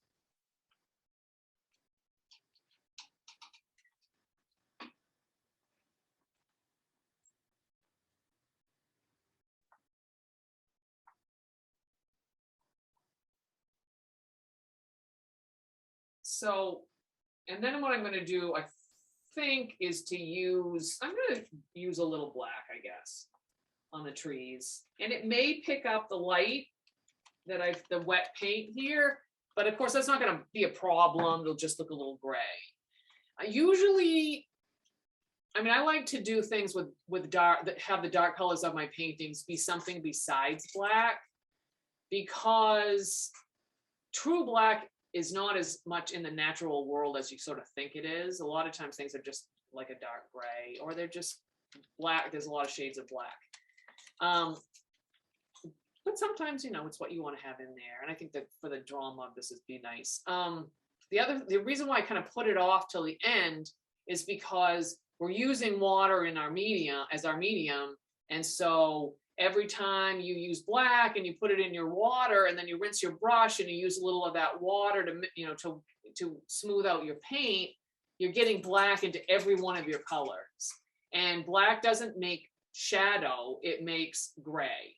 So, and then what I'm going to do, I think, is to use, I'm going to use a little black, I guess, on the trees. And it may pick up the light that the wet paint here, but of course that's not going to be a problem. It'll just look a little gray. I like to do things with dark, that have the dark colors of my paintings be something besides black, because true black is not as much in the natural world as you sort of think it is. A lot of times things are just like a dark gray, or they're just black. There's a lot of shades of black. But sometimes, it's what you want to have in there. And I think that for the drama of this would be nice. The reason why I kind of put it off till the end is because we're using water in our medium as our medium. And so every time you use black and you put it in your water and then you rinse your brush and you use a little of that water to smooth out your paint, you're getting black into every one of your colors. And black doesn't make shadow, it makes gray.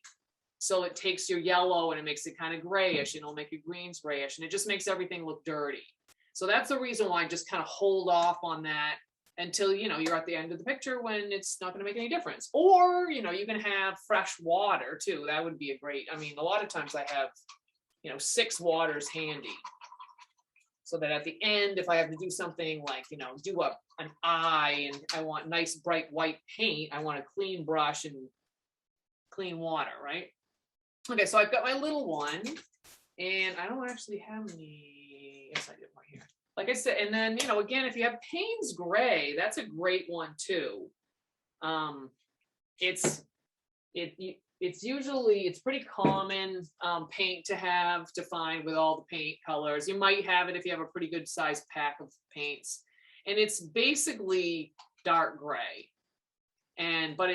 So it takes your yellow and it makes it kind of grayish, and it'll make your greens grayish, and it just makes everything look dirty. So that's the reason why I just kind of hold off on that until, you're at the end of the picture when it's not going to make any difference. Or, you can have fresh water too. That would be a lot of times I have, 6 waters handy. So that at the end, if I have to do something like, do an eye and I want nice bright white paint, I want a clean brush and clean water, right? Okay, so I've got my little one, and I don't actually have any, yes I did right here. Like I said, and then, again, if you have Payne's Gray, that's a great one too. It's pretty common paint to find with all the paint colors. You might have it if you have a pretty good sized pack of paints, and it's basically dark gray. But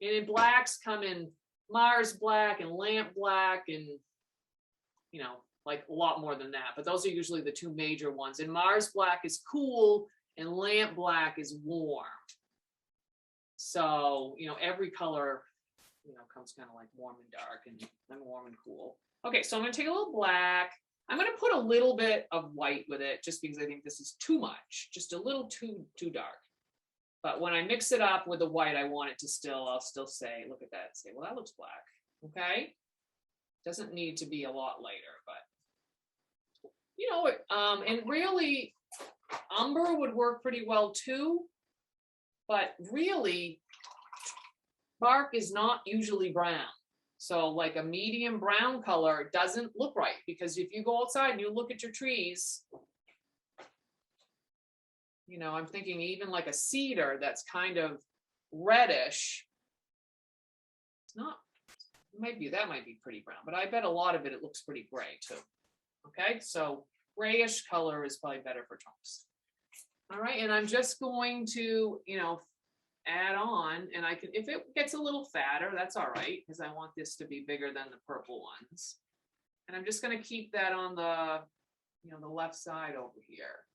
in blacks come in Mars black and lamp black, and like a lot more than that, but those are usually the 2 major ones. And Mars black is cool and lamp black is warm. So, every color, comes kind of like warm and dark and warm and cool. Okay, so I'm going to take a little black. I'm going to put a little bit of white with it just because I think this is too much, just a little too dark. But when I mix it up with the white, I want it to I'll still say, look at that, say, well, that looks black. Okay. Doesn't need to be a lot lighter, but and really umber would work pretty well too, but really bark is not usually brown. So like a medium brown color doesn't look right, because if you go outside and you look at your trees, I'm thinking even like a cedar that's kind of reddish. That might be pretty brown, but I bet a lot of it looks pretty gray too. Okay, so grayish color is probably better for trunks. All right, and I'm just going to, add on, and I can, if it gets a little fatter, that's all right, because I want this to be bigger than the purple ones. And I'm just going to keep that on the, the left side over here.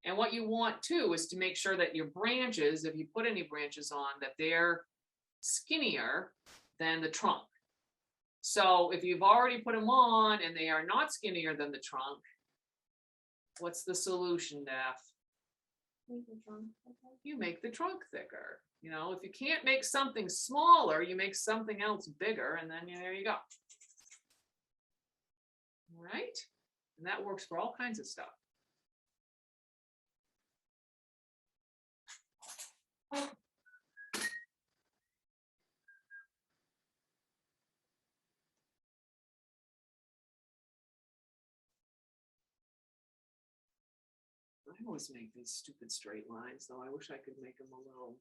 And what you want too is to make sure that your branches, if you put any branches on, that they're skinnier than the trunk. So if you've already put them on and they are not skinnier than the trunk, what's the solution, Daph? Make the trunk, okay. You make the trunk thicker. You know, if you can't make something smaller, you make something else bigger, and then there you go. All right, and that works for all kinds of stuff. I always make these stupid straight lines, though. I wish I could make them a little,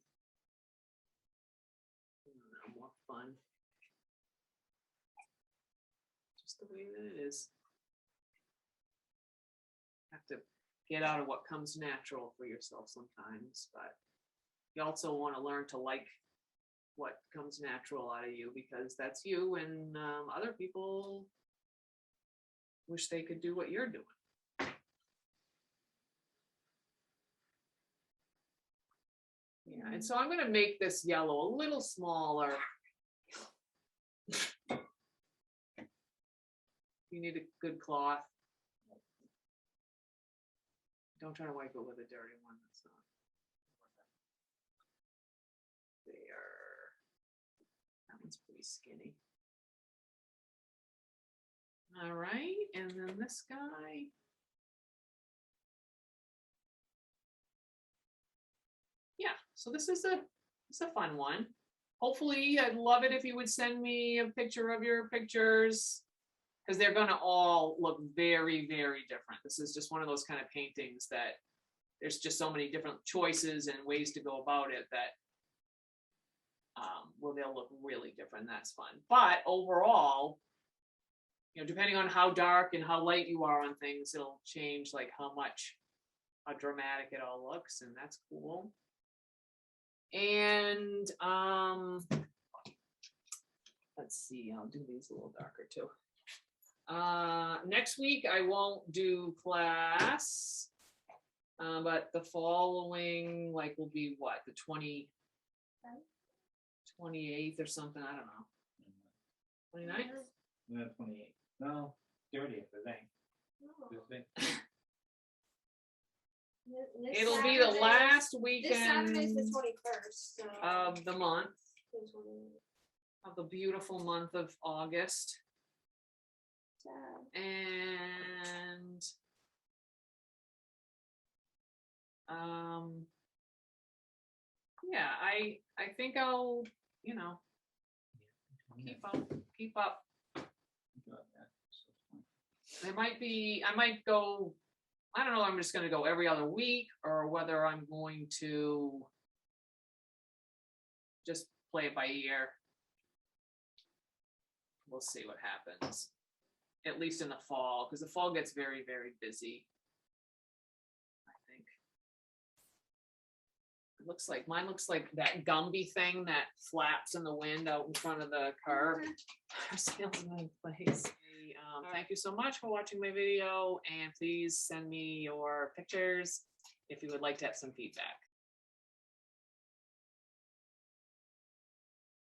I don't know, more fun. Just the way that it is. Have to get out of what comes natural for yourself sometimes, but you also want to learn to like what comes natural out of you, because that's you, and other people wish they could do what you're doing. Yeah, and so I'm going to make this yellow a little smaller. You need a good cloth. Don't try to wipe it with a dirty one. That's not there. That one's pretty skinny. All right, and then this guy. Yeah, so this is a fun one. Hopefully, I'd love it if you would send me a picture of your pictures, because they're gonna all look very, very different. This is just one of those kind of paintings that there's just so many different choices and ways to go about it that, well, they'll look really different. That's fun. But overall, you know, depending on how dark and how light you are on things, it'll change like how dramatic it all looks, and that's cool. And let's see, I'll do these a little darker too. Next week I won't do class, but the following like will be what, the 28th or something, I don't know. 29th? No, 28. No, 30th, I think. Oh. Tuesday. This It'll be the Saturday- last This weekend Saturday's the 21st. So of the month, the 28th. of the beautiful month of August. Sad. And yeah, I think I'll, you know, keep up. There might be, I might go, I don't know, I'm just gonna go every other week, or whether I'm going to just play it by ear. We'll see what happens, at least in the fall, because the fall gets very, very busy, I think. It looks like, mine looks like that Gumby thing that flaps in the wind out in front of the car. Salesman place. Thank you so much for watching my video, and please send me your pictures if you would like to have some feedback.